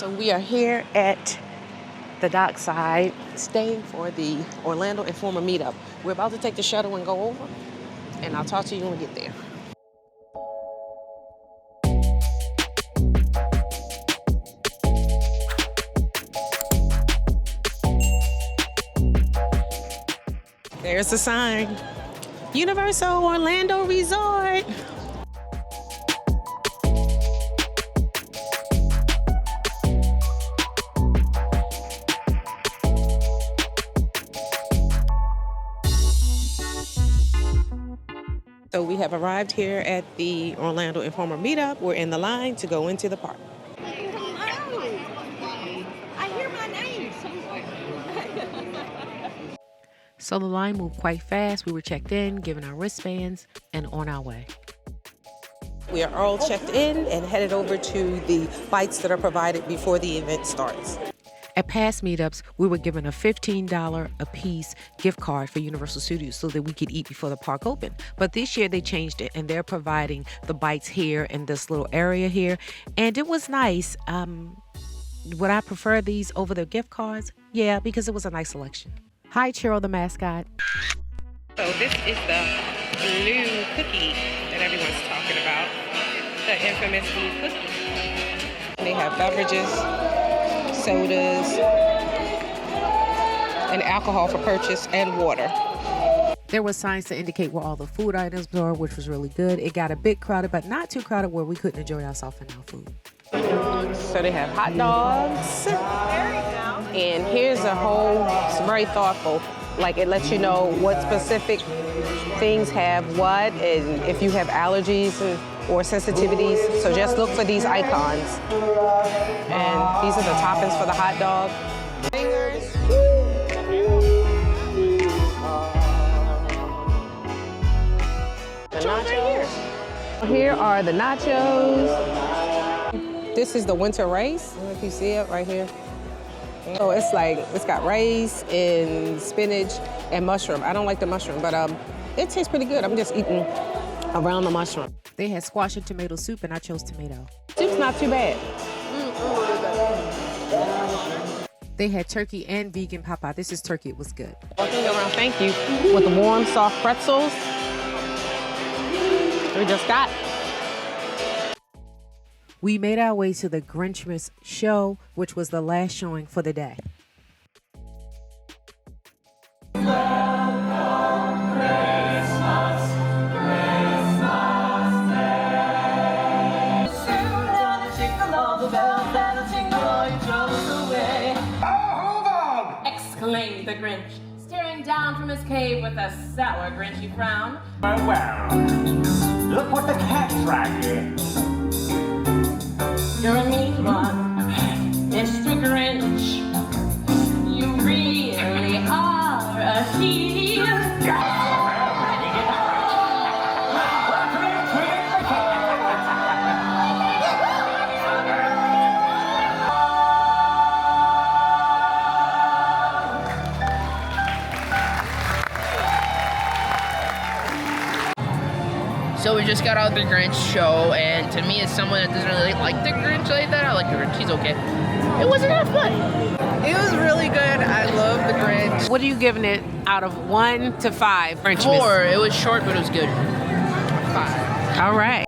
So we are here at the dockside, staying for the Orlando Informer Meetup. We're about to take the shuttle and go over, and I'll talk to you when we get there. There's the sign. Universal Orlando Resort. So we have arrived here at the Orlando Informer Meetup. We're in the line to go into the park. Hello. I hear my name somewhere. So the line moved quite fast. We were checked in, given our wristbands, and on our way. We are all checked in and headed over to the bites that are provided before the event starts. At past meetups, we were given a $15 a piece gift card for Universal Studios so that we could eat before the park opened. But this year they changed it, and they're providing the bites here in this little area here. And it was nice. Would I prefer these over the gift cards? Yeah, because it was a nice selection. Hi, Cheryl, the mascot. So this is the blue cookie that everyone's talking about. The infamous blue cookie. They have beverages, sodas, and alcohol for purchase, and water. There were signs to indicate where all the food items were, which was really good. It got a bit crowded, but not too crowded where we couldn't enjoy ourselves and our food. So they have hot dogs. And here's a whole, it's very thoughtful. Like, it lets you know what specific things have what, and if you have allergies or sensitivities. So just look for these icons. And these are the toppings for the hot dog. Fingers. The nachos. Here are the nachos. This is the winter rice. I don't know if you see it right here. So it's got rice and spinach and mushroom. I don't like the mushroom, but it tastes pretty good. I'm just eating around the mushroom. They had squash and tomato soup, and I chose tomato. Soup's not too bad. They had turkey and vegan papa. This is turkey. It was good. Walking around, thank you, with the warm, soft pretzels we just got. We made our way to the Grinchmas show, which was the last showing for the day. Exclaimed the Grinch, staring down from his cave with a sour, Grinchy frown. Oh, well, look what the cat's dragging. You're a mean one, Mr. Grinch. You really are a heel. So we just got out of the Grinch show, and to me, as someone that doesn't really like the Grinch like that, I like the Grinch. He's okay. It wasn't that fun. It was really good. I love the Grinch. What are you giving it out of 1 to 5? Grinchmas? 4. It was short, but it was good. 5. All right.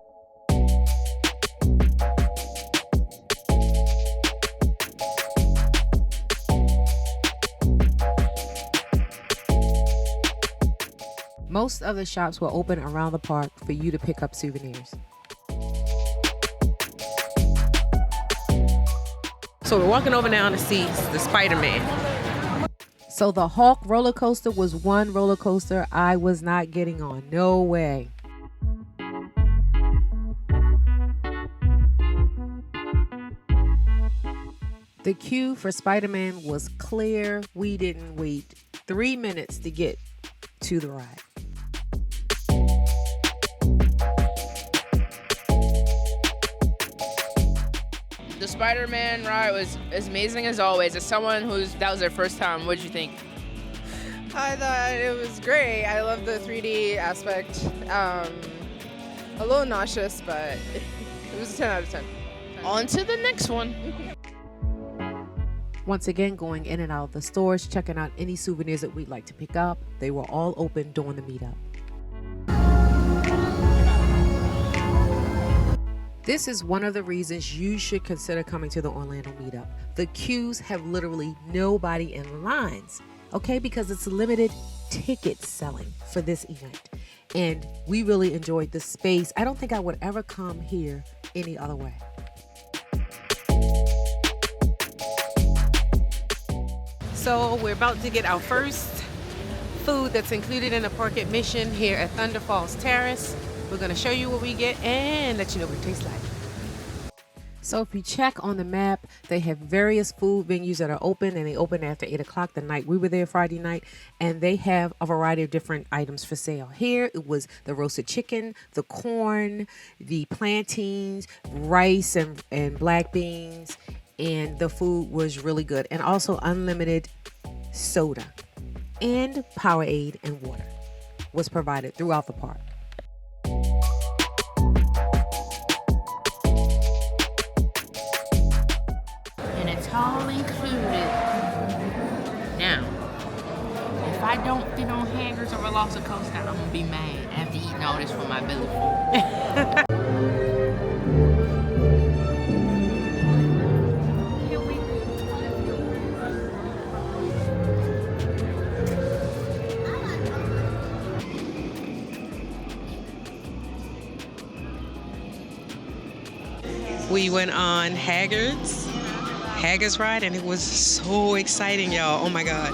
Most of the shops were open around the park for you to pick up souvenirs. So we're walking over now to see the Spider-Man. So the Hulk roller coaster was one roller coaster I was not getting on. No way. The queue for Spider-Man was clear. We didn't wait 3 minutes to get to the ride. The Spider-Man ride was as amazing as always. As someone that was their first time, what did you think? I thought it was great. I love the 3D aspect. A little nauseous, but it was a 10 out of 10. On to the next one. Once again, going in and out of the stores, checking out any souvenirs that we'd like to pick up. They were all open during the meetup. This is one of the reasons you should consider coming to the Orlando meetup. The queues have literally nobody in lines, okay? Because it's limited ticket selling for this event. And we really enjoyed the space. I don't think I would ever come here any other way. So we're about to get our first food that's included in the park admission here at Thunder Falls Terrace. We're going to show you what we get and let you know what it tastes like. So if you check on the map, they have various food venues that are open, and they open after 8 o'clock the night we were there Friday night, and they have a variety of different items for sale. Here it was the roasted chicken, the corn, the plantains, rice and black beans, and the food was really good. And also unlimited soda and Powerade and water was provided throughout the park. And it's all included. Now, if I don't fit on Haggard's or Velocicoaster, I'm gonna be mad after eating all this for my belly full. We went on Haggard's ride, and it was so exciting, y'all. Oh my God.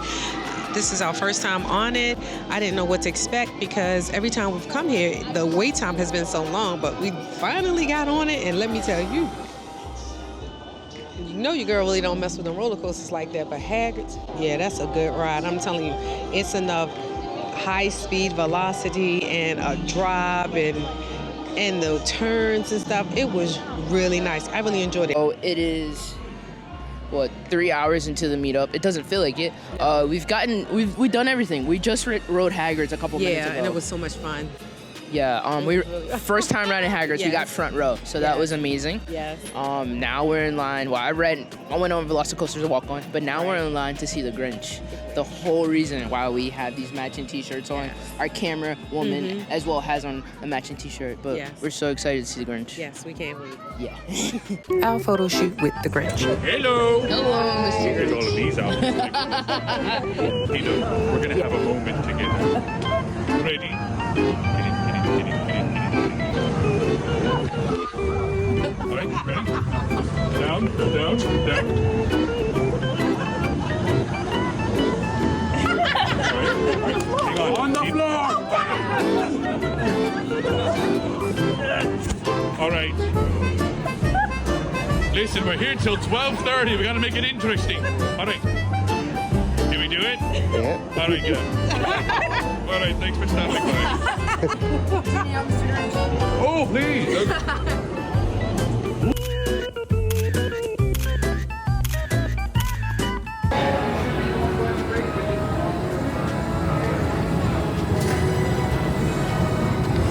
This is our first time on it. I didn't know what to expect because every time we've come here, the wait time has been so long, but we finally got on it, and let me tell you, you know your girl really don't mess with them roller coasters like that, but Haggard's, yeah, that's a good ride. I'm telling you, it's enough high speed velocity and a drop and the turns and stuff. It was really nice. I really enjoyed it. Oh, it is, what, 3 hours into the meetup. It doesn't feel like it. We've done everything. We just rode Haggard's a couple minutes ago. Yeah, and it was so much fun. Yeah, first time riding Haggard's, we got front row, so that was amazing. Yes. Now we're in line. Well, I went on Velocicoaster to walk on, but now we're in line to see the Grinch. The whole reason why we have these matching T-shirts on. Our camera woman as well has on a matching T-shirt, but we're so excited to see the Grinch. Yes, we can't wait. Yeah. Our photo shoot with the Grinch. Hello! Hello, Mr. Here's all of these out. Peter, we're gonna have a moment together. Ready? All right, ready? Down. Hang on the floor! All right. Listen, we're here till 12:30. We gotta make it interesting. All right. Can we do it? Yeah. All right, good. All right, thanks for stopping by. Oh, please.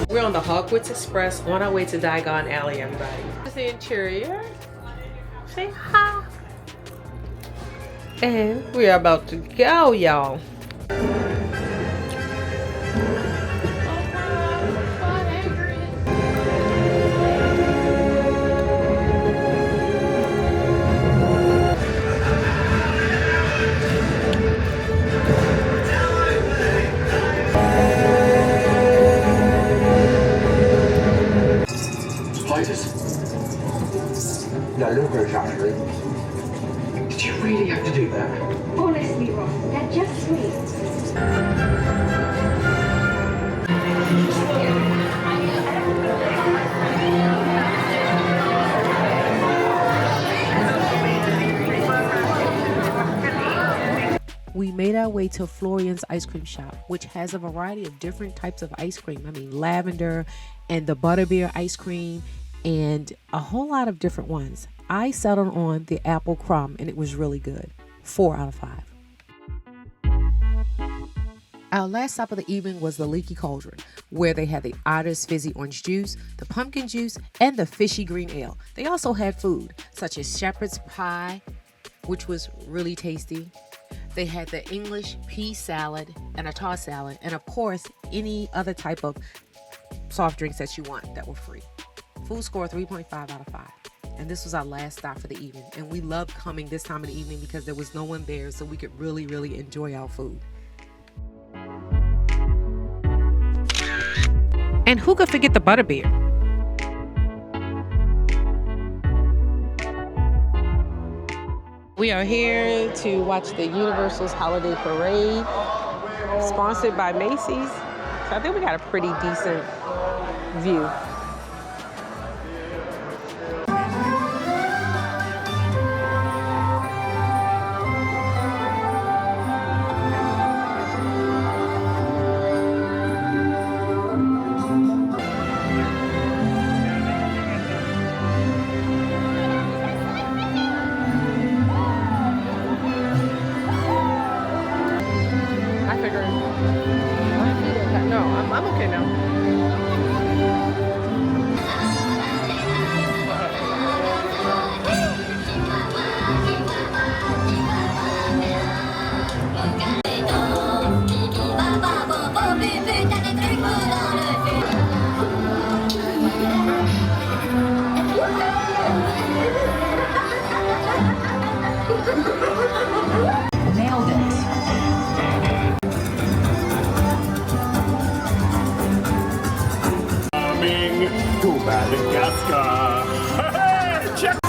We're on the Hogwarts Express on our way to Diagon Alley, everybody. This is the interior. Say hi. And we are about to go, y'all. Now look at Ashley. Did you really have to do that? Honestly, Ross, they're just sweet. We made our way to Florian's ice cream shop, which has a variety of different types of ice cream. I mean, lavender and the butterbeer ice cream and a whole lot of different ones. I settled on the apple crumb and it was really good. 4 out of 5. Our last stop of the evening was the Leaky Cauldron, where they had the Otter's Fizzy Orange Juice, the Pumpkin Juice, and the Fishy Green Ale. They also had food, such as shepherd's pie, which was really tasty. They had the English pea salad and a tossed salad, and of course, any other type of soft drinks that you want that were free. Food score 3.5 out of 5. And this was our last stop for the evening. And we loved coming this time of the evening because there was no one there, so we could really, really enjoy our food. And who could forget the butterbeer? We are here to watch the Universal's Holiday Parade, sponsored by Macy's. So I think we got a pretty decent view. I'm okay now. Nailed it. To Madagascar. Hey, check. I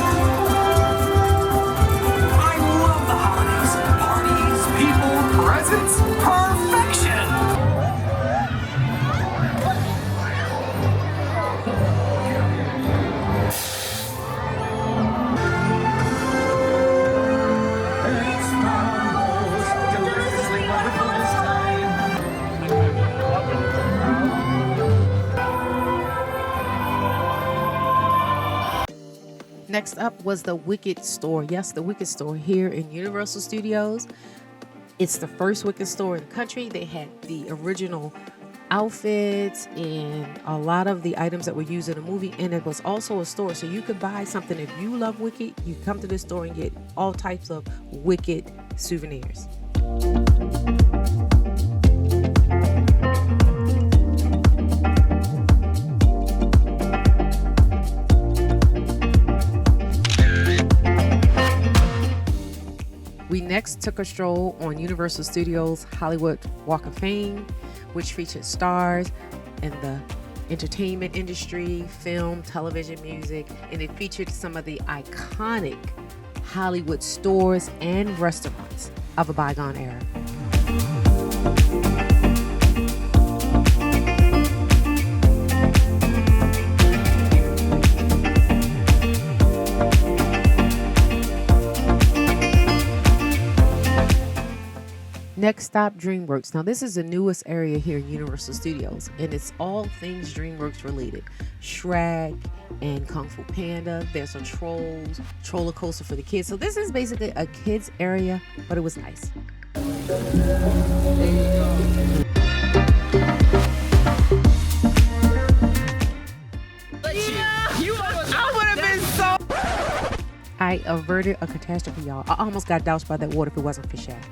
love the holidays. Parties, people, presents, perfection. It's the most deliciously wonderful this time. Next up was the Wicked store. Yes, the Wicked store here in Universal Studios. It's the first Wicked store in the country. They had the original outfits and a lot of the items that were used in the movie. And it was also a store, so you could buy something. If you love Wicked, you come to this store and get all types of Wicked souvenirs. We next took a stroll on Universal Studios Hollywood Walk of Fame, which featured stars in the entertainment industry, film, television, music, and it featured some of the iconic Hollywood stores and restaurants of a bygone era. Next stop, DreamWorks. Now this is the newest area here in Universal Studios, and it's all things DreamWorks related. Shrek and Kung Fu Panda. There's a Trolls, Troller Coaster for the kids. So this is basically a kids area, but it was nice. I averted a catastrophe, y'all. I almost got doused by that water if it wasn't for Shaq.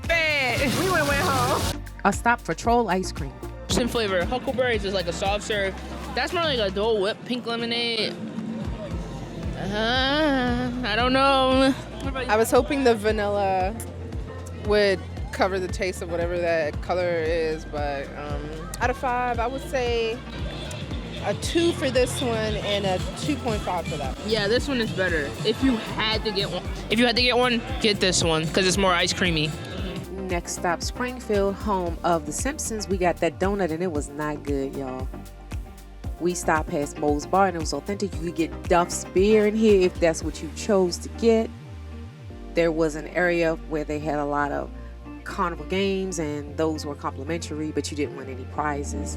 We went home. A stop for Troll ice cream. Some flavor. Huckleberries is like a soft serve. That's more like a Dole Whip pink lemonade. I don't know. I was hoping the vanilla would cover the taste of whatever that color is, but out of 5, I would say a 2 for this one and a 2.5 for that one. Yeah, this one is better. If you had to get one, get this one because it's more ice creamy. Next stop, Springfield, home of The Simpsons. We got that donut and it was not good, y'all. We stopped past Moe's Bar and it was authentic. You could get Duff's beer in here if that's what you chose to get. There was an area where they had a lot of carnival games and those were complimentary, but you didn't win any prizes.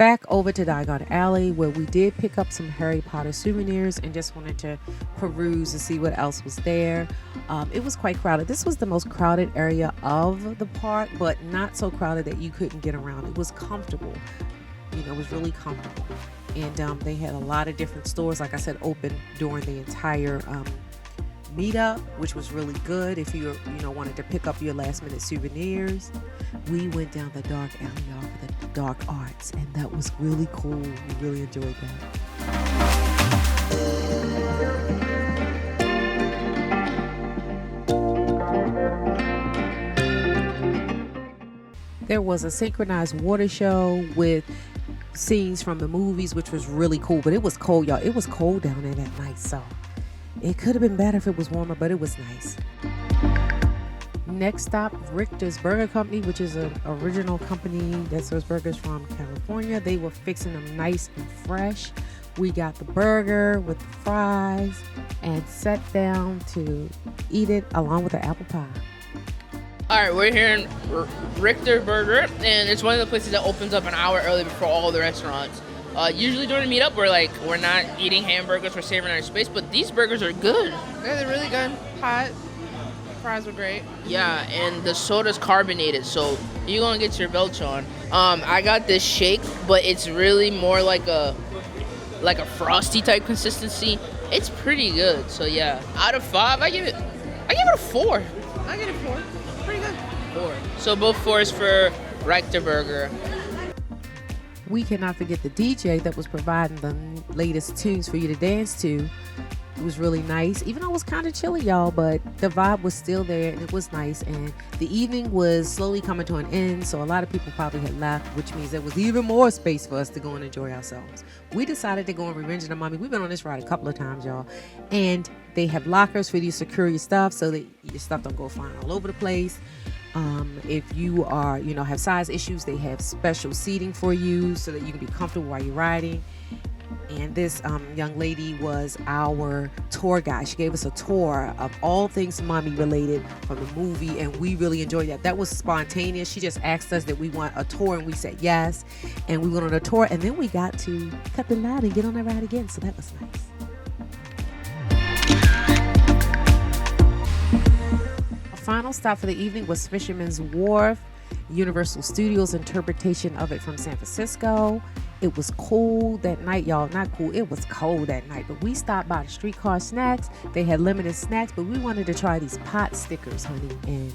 back over to Diagon Alley, where we did pick up some Harry Potter souvenirs and just wanted to peruse to see what else was there. It was quite crowded. This was the most crowded area of the park, but not so crowded that you couldn't get around. It was comfortable. You know, it was really comfortable. And they had a lot of different stores, like I said, open during the entire meetup, which was really good if you wanted to pick up your last minute souvenirs. We went down the dark alley, y'all, for the dark arts, and that was really cool. We really enjoyed that. There was a synchronized water show with scenes from the movies, which was really cool, but it was cold, y'all. It was cold down there that night, so it could have been better if it was warmer, but it was nice. Next stop, Richter's Burger Company, which is an original company that serves burgers from California. They were fixing them nice and fresh. We got the burger with the fries and sat down to eat it along with the apple pie. All right, we're here in Richter Burger, and it's one of the places that opens up an hour early before all the restaurants. Usually during the meetup, we're not eating hamburgers, we're saving our space, but these burgers are good. Yeah, they're really good. Hot. Fries were great. Yeah, and the soda's carbonated, so you're gonna get your belch on. I got this shake, but it's really more like a frosty type consistency. It's pretty good. So yeah, out of 5, I give it a 4. I get it 4. Pretty good. 4. So both 4s for Richter Burger. We cannot forget the DJ that was providing the latest tunes for you to dance to. It was really nice, even though it was kind of chilly, y'all, but the vibe was still there and it was nice. And the evening was slowly coming to an end, so a lot of people probably had left, which means there was even more space for us to go and enjoy ourselves. We decided to go on Revenge of the Mummy. We've been on this ride a couple of times, y'all, and they have lockers for you to secure your stuff so that your stuff don't go flying all over the place. If you are, have size issues, they have special seating for you so that you can be comfortable while you're riding. And this young lady was our tour guide. She gave us a tour of all things Mommy related from the movie, and we really enjoyed that. That was spontaneous. She just asked us that we want a tour, and we said yes. And we went on a tour, and then we got to cut the line and get on that ride again, so that was nice. Our final stop for the evening was Fisherman's Wharf, Universal Studios interpretation of it from San Francisco. It was cool that night, y'all. Not cool, it was cold that night. But we stopped by the Streetcar Snacks. They had limited snacks, but we wanted to try these pot stickers, honey. And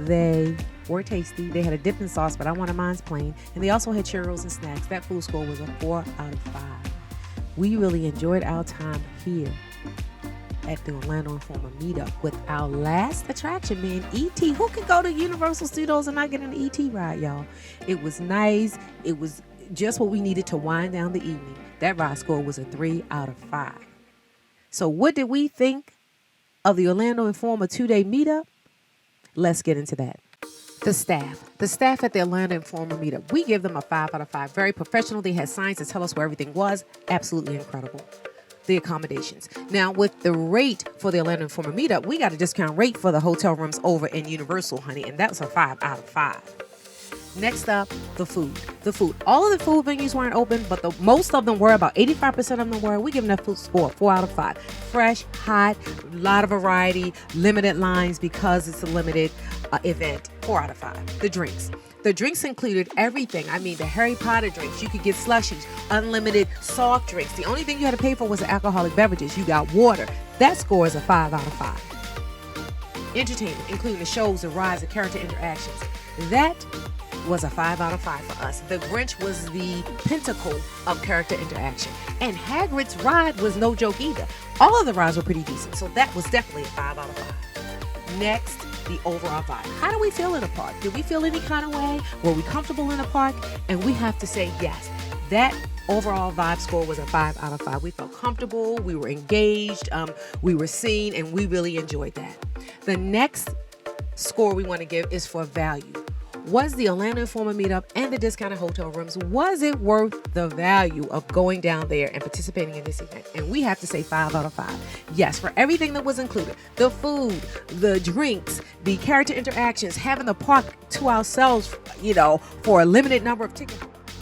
they were tasty. They had a dipping sauce, but I wanted mine's plain. And they also had churros and snacks. That food score was a 4 out of 5. We really enjoyed our time here at the Orlando Informer Meetup with our last attraction being E.T. Who could go to Universal Studios and not get an E.T. ride, y'all? It was nice. It was just what we needed to wind down the evening. That ride score was a 3 out of 5. So what did we think of the Orlando Informer 2-day meetup? Let's get into that. The staff at the Orlando Informer Meetup, we give them a 5 out of 5. Very professional. They had signs to tell us where everything was. Absolutely incredible. The accommodations. Now, with the rate for the Orlando Informer Meetup, we got a discount rate for the hotel rooms over in Universal, honey, and that was a 5 out of 5. Next up, the food. All of the food venues weren't open, but most of them were. About 85% of them were. We give them that food score 4 out of 5. Fresh, hot, a lot of variety, limited lines because it's a limited event. 4 out of 5. The drinks included everything. I mean, the Harry Potter drinks. You could get slushies, unlimited soft drinks. The only thing you had to pay for was the alcoholic beverages. You got water. That score is a 5 out of 5. Entertainment, including the shows, the rides, the character interactions. That was a 5 out of 5 for us. The Grinch was the pinnacle of character interaction. And Hagrid's ride was no joke either. All of the rides were pretty decent, so that was definitely a 5 out of 5. Next, the overall vibe. How do we feel in the park? Did we feel any kind of way? Were we comfortable in the park? And we have to say yes. That overall vibe score was a 5 out of 5. We felt comfortable, we were engaged, we were seen, and we really enjoyed that. The next score we want to give is for value. Was the Orlando Informer Meetup and the discounted hotel rooms, was it worth the value of going down there and participating in this event? And we have to say 5 out of 5. Yes, for everything that was included. The food, the drinks, the character interactions, having the park to ourselves, for a limited number of tickets.